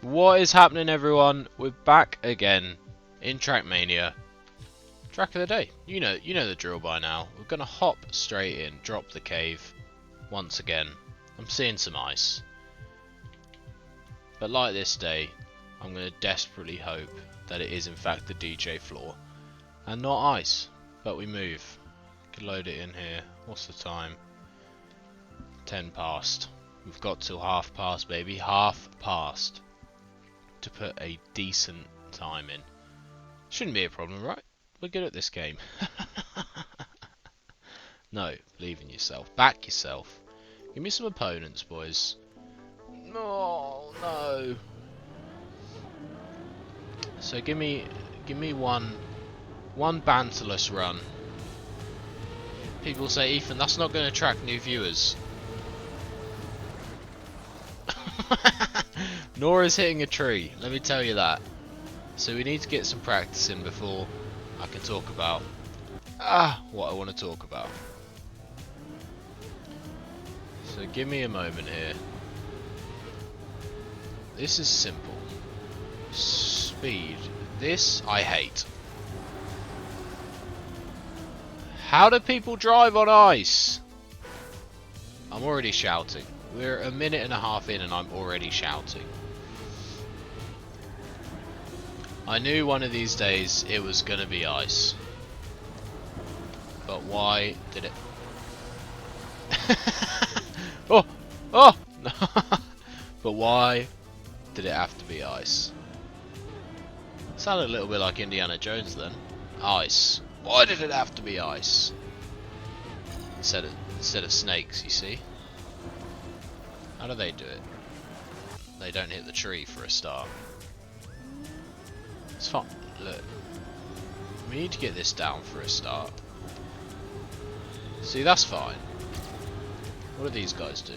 What is happening, everyone? We're back again in Trackmania. Track of the day. You know the drill by now. We're gonna hop straight in, drop the cave once again. I'm seeing some ice. But like this day, I'm gonna desperately hope that it is in fact the DJ floor and not ice. But we move. Can load it in here. What's the time? 10 past. We've got till half past, baby. Half past. To put a decent time in. Shouldn't be a problem, right? We're good at this game. No, believe in yourself. Back yourself. Give me some opponents, boys. Oh, no. So give me one banterless run. People say, Ethan, that's not going to attract new viewers. Nor is hitting a tree, let me tell you that. So we need to get some practice in before I can talk about what I want to talk about. So give me a moment here. This is simple. Speed. This I hate. How do people drive on ice? I'm already shouting. We're a minute and a half in and I'm already shouting. I knew one of these days it was gonna be ice. But why did it... oh! But why did it have to be ice? Sounded a little bit like Indiana Jones then. Ice. Why did it have to be ice? Instead of snakes, you see? How do they do it? They don't hit the tree for a start. It's fine. Look. We need to get this down for a start. See, that's fine. What do these guys do?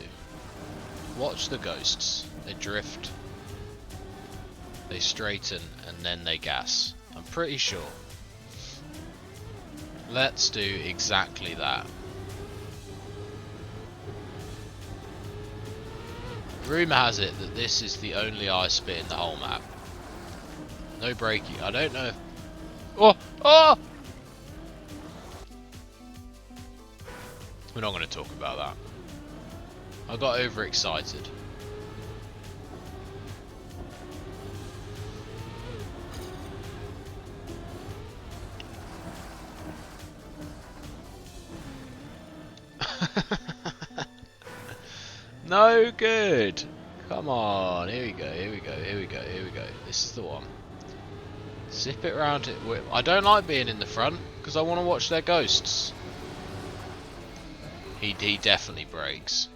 Watch the ghosts. They drift. They straighten and then they gas. I'm pretty sure. Let's do exactly that. Rumour has it that this is the only ice bit in the whole map. No braking. I don't know if... Oh! We're not going to talk about that. I got overexcited. No good. Come on. Here we go. This is the one. Zip it around it. I don't like being in the front because I want to watch their ghosts. He definitely brakes.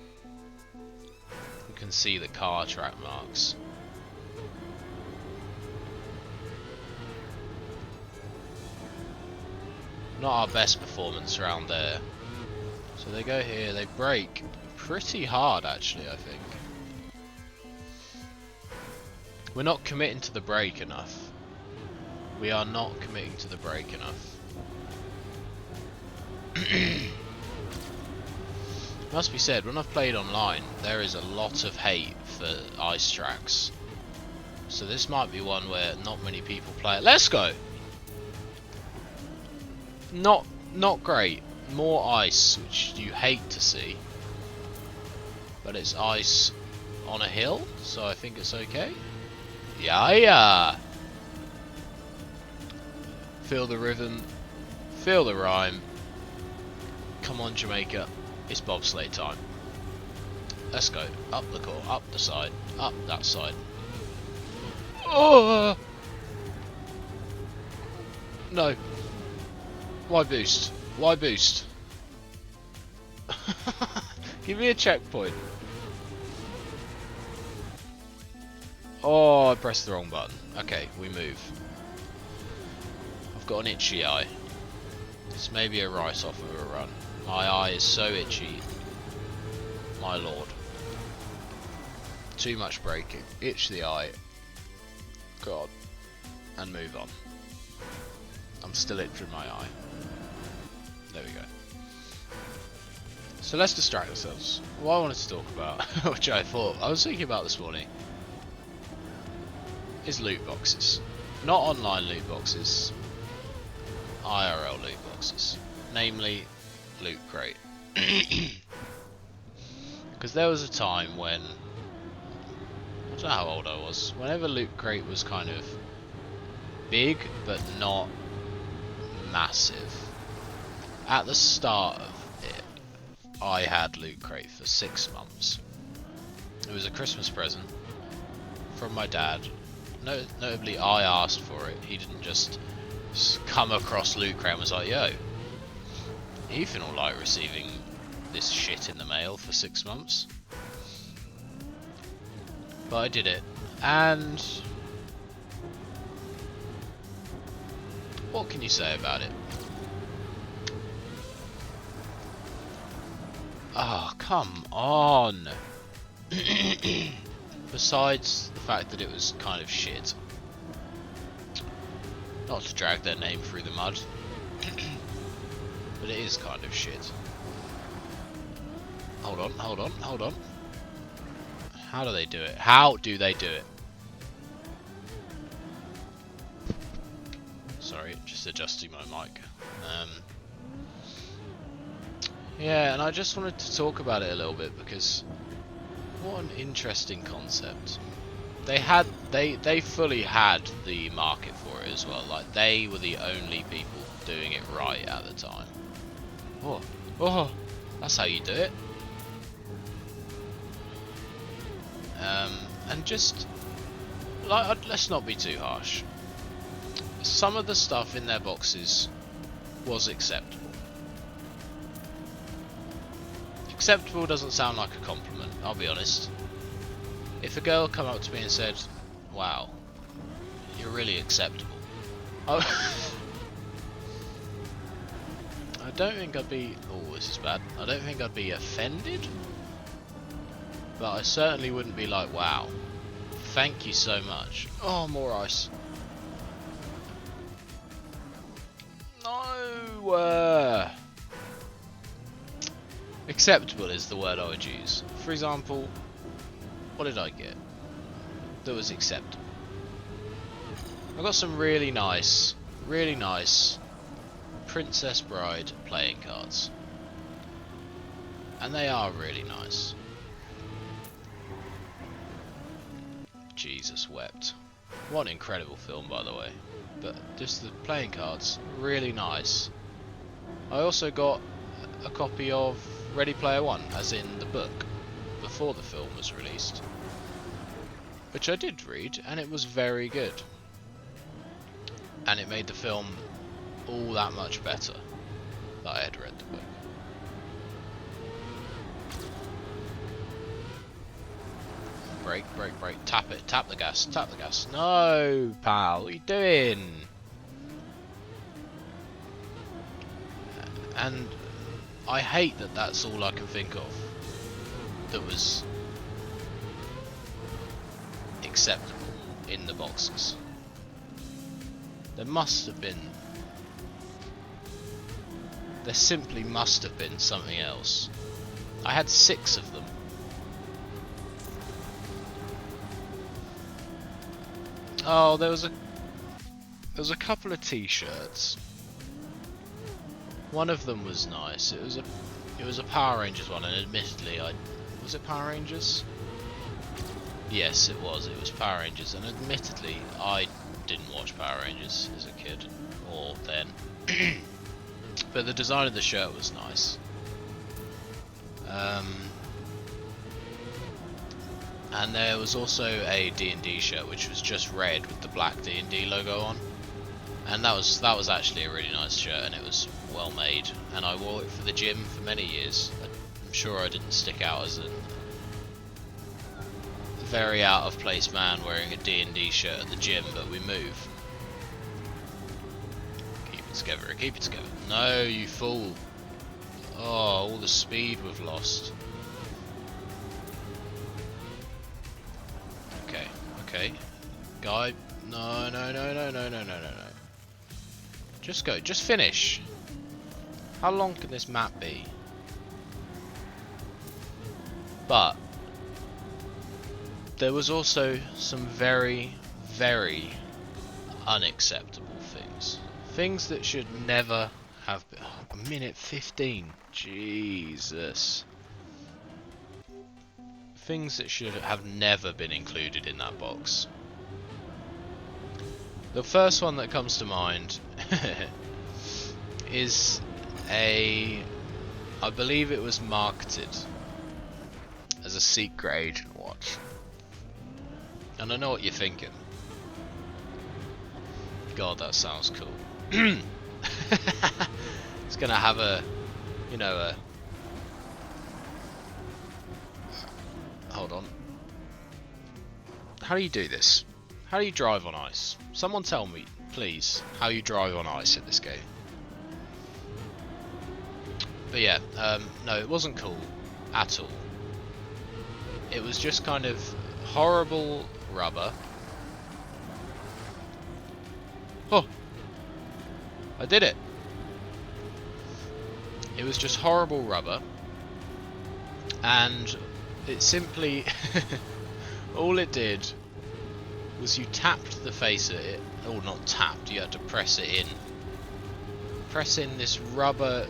You can see the car track marks. Not our best performance around there. So they go here, they brake pretty hard actually, I think. We're not committing to the brake enough. We are not committing to the brake enough. Must be said, when I've played online, there is a lot of hate for ice tracks. So this might be one where not many people play it. Let's go! Not great. More ice, which you hate to see. But it's ice on a hill, so I think it's okay. Yeah. Feel the rhythm, feel the rhyme. Come on, Jamaica, it's bobsleigh time. Let's go, up the court, up the side, up that side. Oh! No. Why boost? Why boost? Give me a checkpoint. Oh, I pressed the wrong button. Okay, we move. I've got an itchy eye. This may be a write-off of a run. My eye is so itchy. My lord. Too much braking. Itch the eye. God. And move on. I'm still itching my eye. There we go. So let's distract ourselves. What I wanted to talk about, which I was thinking about this morning. is loot boxes. Not online loot boxes, IRL loot boxes. Namely, Loot Crate. Because there was a time when, I don't know how old I was, whenever Loot Crate was kind of big but not massive. At the start of it, I had Loot Crate for 6 months. It was a Christmas present from my dad. Notably, I asked for it. He didn't just come across Loot Crate and was like, yo, Ethan will like receiving this shit in the mail for 6 months. But I did it. And what can you say about it? Oh, come on. Besides the fact that it was kind of shit. Not to drag their name through the mud. But it is kind of shit. Hold on, hold on, hold on. How do they do it? How do they do it? Sorry, just adjusting my mic. Yeah, and I just wanted to talk about it a little bit because what an interesting concept. They fully had the market for it as well. Like, they were the only people doing it right at the time. Oh, that's how you do it. And just like, let's not be too harsh. Some of the stuff in their boxes was acceptable. Acceptable doesn't sound like a compliment, I'll be honest. If a girl come up to me and said, wow, you're really acceptable, I don't think I'd be, oh, this is bad, I don't think I'd be offended, but I certainly wouldn't be like, wow, thank you so much. Oh, more ice. No! Acceptable is the word I would use. For example, what did I get that was acceptable? I got some really nice Princess Bride playing cards. And they are really nice. Jesus wept. What an incredible film, by the way. But just the playing cards, really nice. I also got a copy of Ready Player One, as in the book, before the film was released, which I did read, and it was very good. And it made the film all that much better that I had read the book. Brake, brake, brake, tap it, tap the gas, tap the gas. No, pal, what are you doing? And I hate that that's all I can think of that was acceptable in the boxes. There must have been, there simply must have been something else. I had 6 of them. Oh, there was a couple of t-shirts. One of them was nice. It was a Power Rangers one, and admittedly, was it Power Rangers? Yes, it was. It was Power Rangers, and admittedly, I didn't watch Power Rangers as a kid, or then. But the design of the shirt was nice. And there was also a D&D shirt, which was just red with the black D&D logo on. And that was actually a really nice shirt, and it was well made, and I wore it for the gym for many years. I'm sure I didn't stick out as a very out of place man wearing a D&D shirt at the gym, but we move. Keep it together, keep it together. No, you fool. Oh, all the speed we've lost. Okay. Guy, no. Just go, just finish. How long can this map be? But there was also some very very unacceptable things. Things that should never have been. Oh, a minute 15. Jesus. Things that should have never been included in that box. The first one that comes to mind is I believe it was marketed as a secret agent watch. And I know what you're thinking. God, that sounds cool. It's gonna have a, you know, hold on. How do you do this? How do you drive on ice? Someone tell me, please, how you drive on ice in this game. But yeah, no, it wasn't cool at all. It was just kind of horrible rubber. Oh, I did it. It was just horrible rubber, and it simply all it did was you tapped the face at it, or not tapped, you had to press it in. Press in this rubber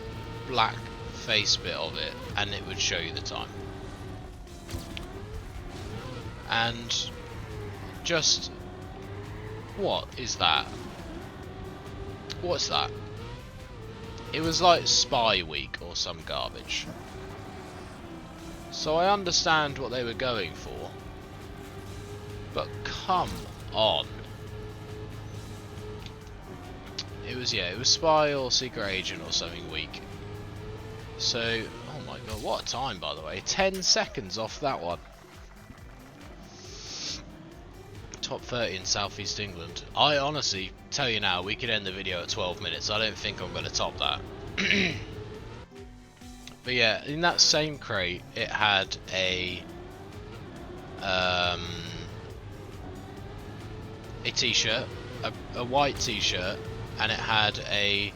black face bit of it, and it would show you the time. And just, what is that? What's that? It was like Spy Week or some garbage. So I understand what they were going for, but come on. It was, yeah, it was Spy or Secret Agent or something week. So, oh my god, what a time, by the way. 10 seconds off that one. Top 30 in Southeast England. I honestly tell you now, we could end the video at 12 minutes. I don't think I'm going to top that. But yeah, in that same crate, it had a t-shirt, a white t-shirt, and it had a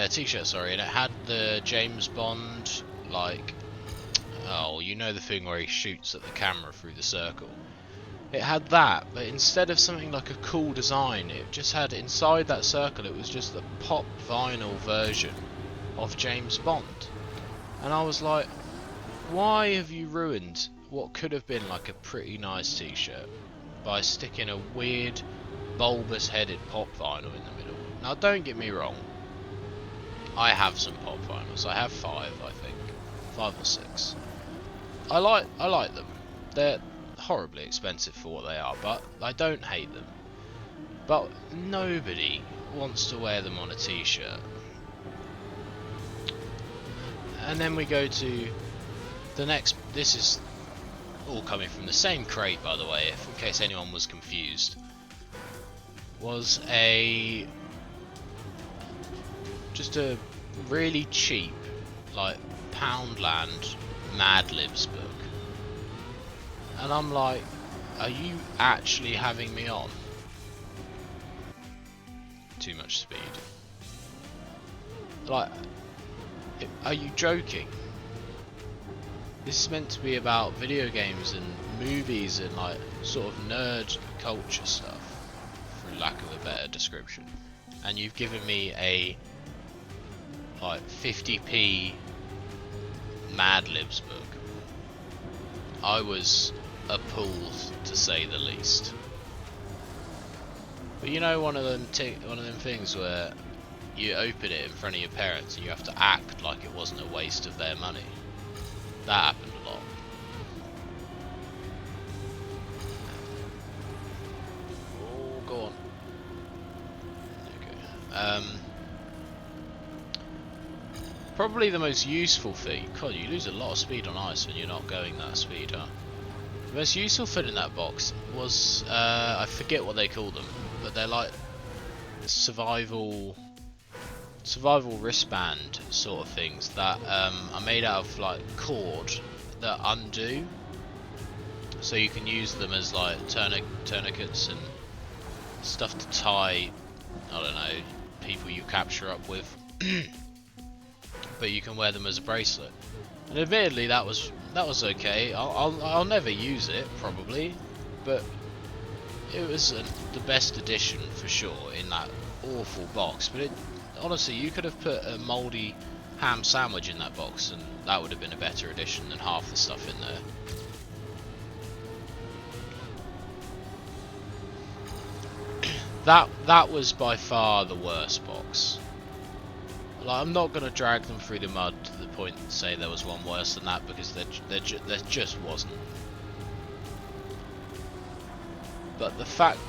t-shirt, sorry, and it had the James Bond, like, oh, you know the thing where he shoots at the camera through the circle. It had that, but instead of something like a cool design, it just had inside that circle, it was just the pop vinyl version of James Bond. And I was like, why have you ruined what could have been like a pretty nice t-shirt by sticking a weird bulbous headed pop vinyl in the middle? Now don't get me wrong, I have some pop vinyls. I have 5, I think. 5 or 6. I like them. They're horribly expensive for what they are, but I don't hate them. But nobody wants to wear them on a t-shirt. And then we go to the next. This is all coming from the same crate, by the way, in case anyone was confused. Was just a really cheap, like, Poundland Mad Libs book. And I'm like, are you actually having me on? Too much speed. Like, are you joking? This is meant to be about video games and movies and like sort of nerd culture stuff, for lack of a better description. And you've given me a like 50p Mad Libs book. I was appalled, to say the least. But you know, one of them things where you open it in front of your parents and you have to act like it wasn't a waste of their money. That happened a lot. Oh, go on. Okay. Probably the most useful thing. God, you lose a lot of speed on ice when you're not going that speed, huh? The most useful thing in that box was, I forget what they call them, but they're like survival wristband sort of things that are made out of like cord that undo, so you can use them as like tourniquets and stuff to tie, I don't know, people you capture up with. But you can wear them as a bracelet. And admittedly, that was that was okay. I'll never use it probably, but it was the best addition for sure in that awful box. But honestly, you could have put a mouldy ham sandwich in that box, and that would have been a better addition than half the stuff in there. That was by far the worst box. Like, I'm not gonna drag them through the mud to the point and say there was one worse than that, because there just wasn't. But the fact,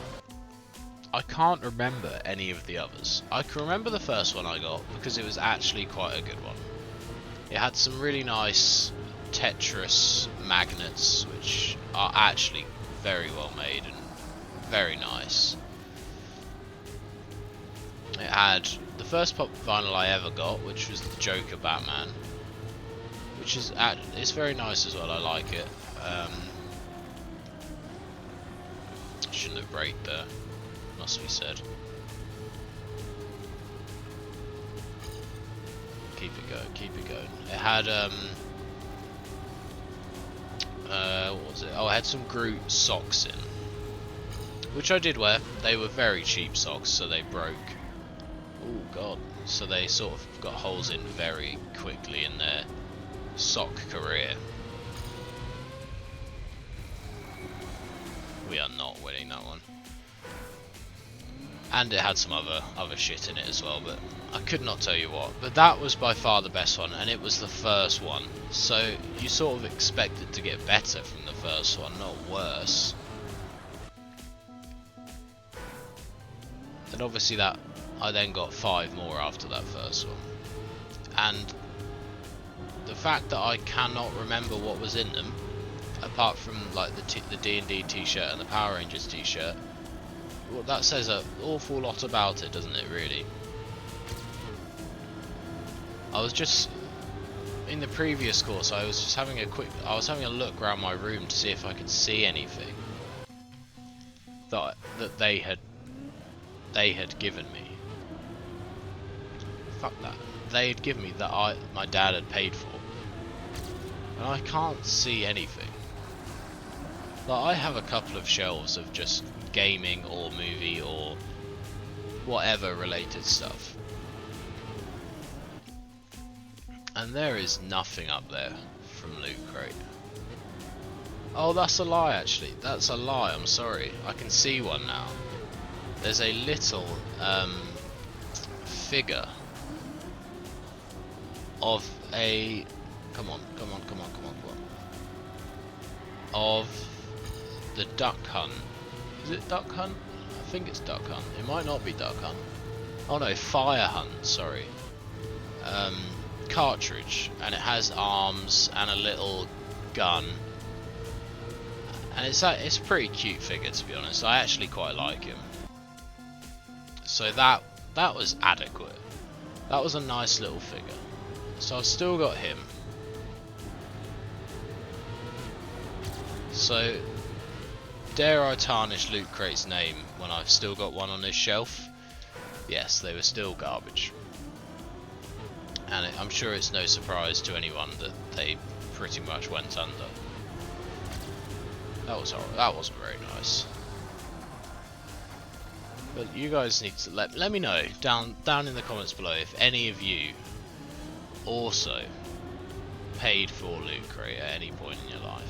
I can't remember any of the others. I can remember the first one I got because it was actually quite a good one. It had some really nice Tetris magnets, which are actually very well made and very nice. It had the first pop vinyl I ever got, which was the Joker Batman, which is it's very nice as well. I like it. Shouldn't have braked there, must be said. Keep it going, keep it going. It had what was it? Oh, I had some Groot socks in, which I did wear. They were very cheap socks, so they broke. Oh god, so they sort of got holes in very quickly in their sock career. We are not winning that one. And it had some other shit in it as well, but I could not tell you what. But that was by far the best one, and it was the first one. So you sort of expected to get better from the first one, not worse. And obviously that I then got 5 more after that first one. And the fact that I cannot remember what was in them, apart from like the D&D t-shirt and the Power Rangers t-shirt, well, that says an awful lot about it, doesn't it, really? I was just in the previous course, I was just having a look around my room to see if I could see anything that they had given me. Fuck that. They had given me that my dad had paid for, and I can't see anything. Like, I have a couple of shelves of just gaming or movie or whatever related stuff, and there is nothing up there from Loot Crate. Oh, that's a lie actually. That's a lie, I'm sorry. I can see one now. There's a little figure of a come on, of the Duck Hunt. Is it Duck Hunt? I think it's Duck Hunt. It might not be Duck Hunt. Oh no, Fire Hunt, sorry. Cartridge, and it has arms and a little gun, and it's a pretty cute figure, to be honest. I actually quite like him. So that was adequate. That was a nice little figure. So I've still got him. So dare I tarnish Loot Crate's name when I've still got one on this shelf? Yes, they were still garbage. And I'm sure it's no surprise to anyone that they pretty much went under. That was horrible. That wasn't very nice. But you guys need to let me know down in the comments below if any of you also paid for Loot Crate at any point in your life.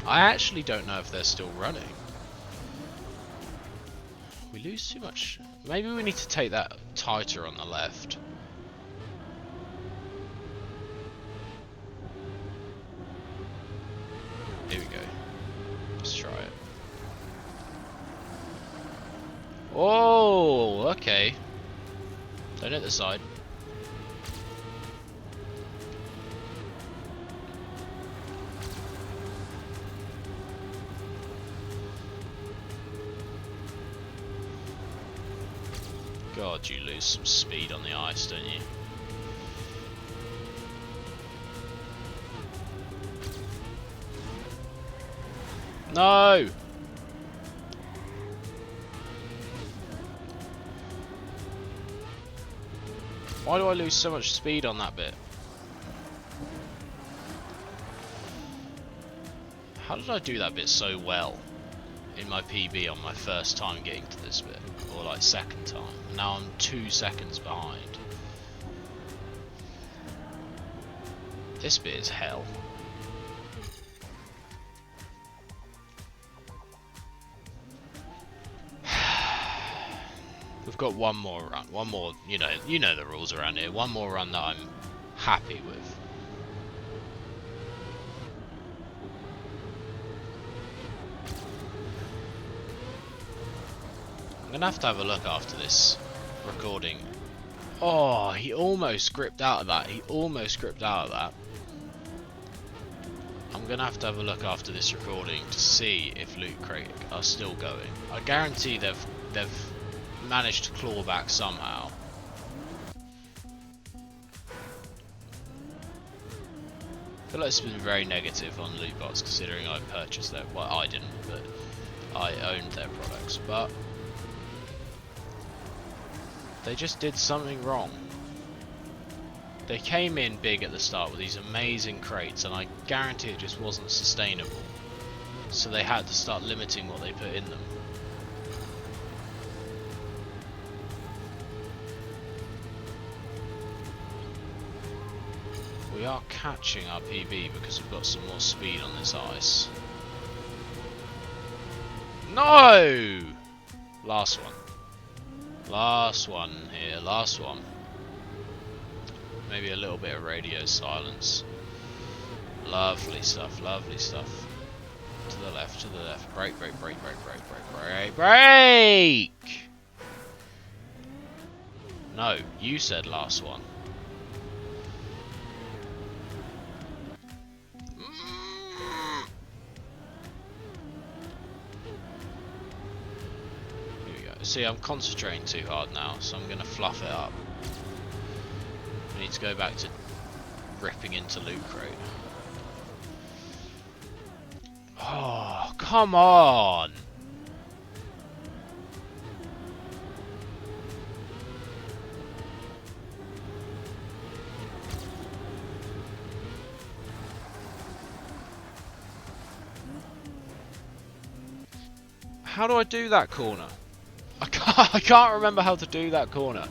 I actually don't know if they're still running. We lose too much. Maybe we need to take that tighter on the left. Here we go. Let's try it. Oh, okay. Don't hit the side. God, you lose some speed on the ice, don't you? No! Why do I lose so much speed on that bit? How did I do that bit so well in my PB on my first time getting to this bit? Or like second time. Now I'm 2 seconds behind. This bit is hell. We've got one more run. One more, you know the rules around here. One more run that I'm happy with. I'm gonna have to have a look after this recording. Oh, he almost gripped out of that. He almost gripped out of that. I'm gonna have to have a look after this recording to see if Loot Crate are still going. I guarantee they've managed to claw back somehow. I feel like it's been very negative on Lootbots considering I purchased their, well, I didn't, but I owned their products, but they just did something wrong. They came in big at the start with these amazing crates and I guarantee it just wasn't sustainable. So they had to start limiting what they put in them. We are catching our PB because we've got some more speed on this ice. No! Last one. Last one here, last one. Maybe a little bit of radio silence. Lovely stuff, lovely stuff. To the left, to the left. Brake, brake, brake, brake, brake, brake, brake, brake! No, you said last one. See, I'm concentrating too hard now, so I'm going to fluff it up. I need to go back to ripping into Loot Crate. Oh, come on! How do I do that corner? I can't remember how to do that corner.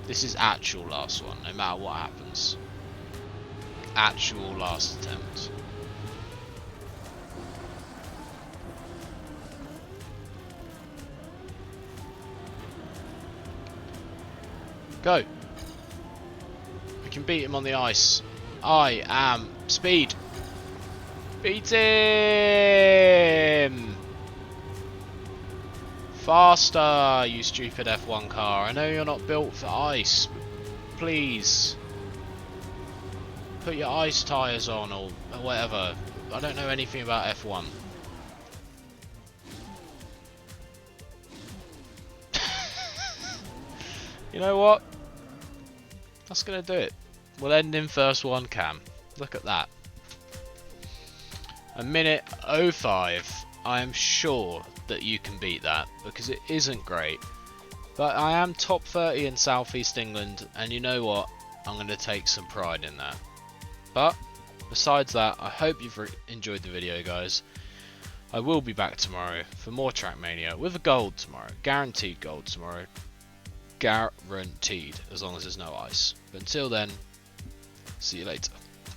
This is actual last one, no matter what happens. Actual last attempt. Go. We can beat him on the ice. I am speed. Beat him! Faster, you stupid F1 car. I know you're not built for ice. Please. Put your ice tyres on or whatever. I don't know anything about F1. You know what? That's going to do it. We'll end in first one, Cam. Look at that. A minute 05. I am sure that you can beat that because it isn't great, but I am top 30 in Southeast England and you know what, I'm going to take some pride in that. But besides that, I hope you've enjoyed the video, guys. I will be back tomorrow for more Trackmania with a gold tomorrow, guaranteed gold tomorrow, guaranteed, as long as there's no ice. But until then, see you later.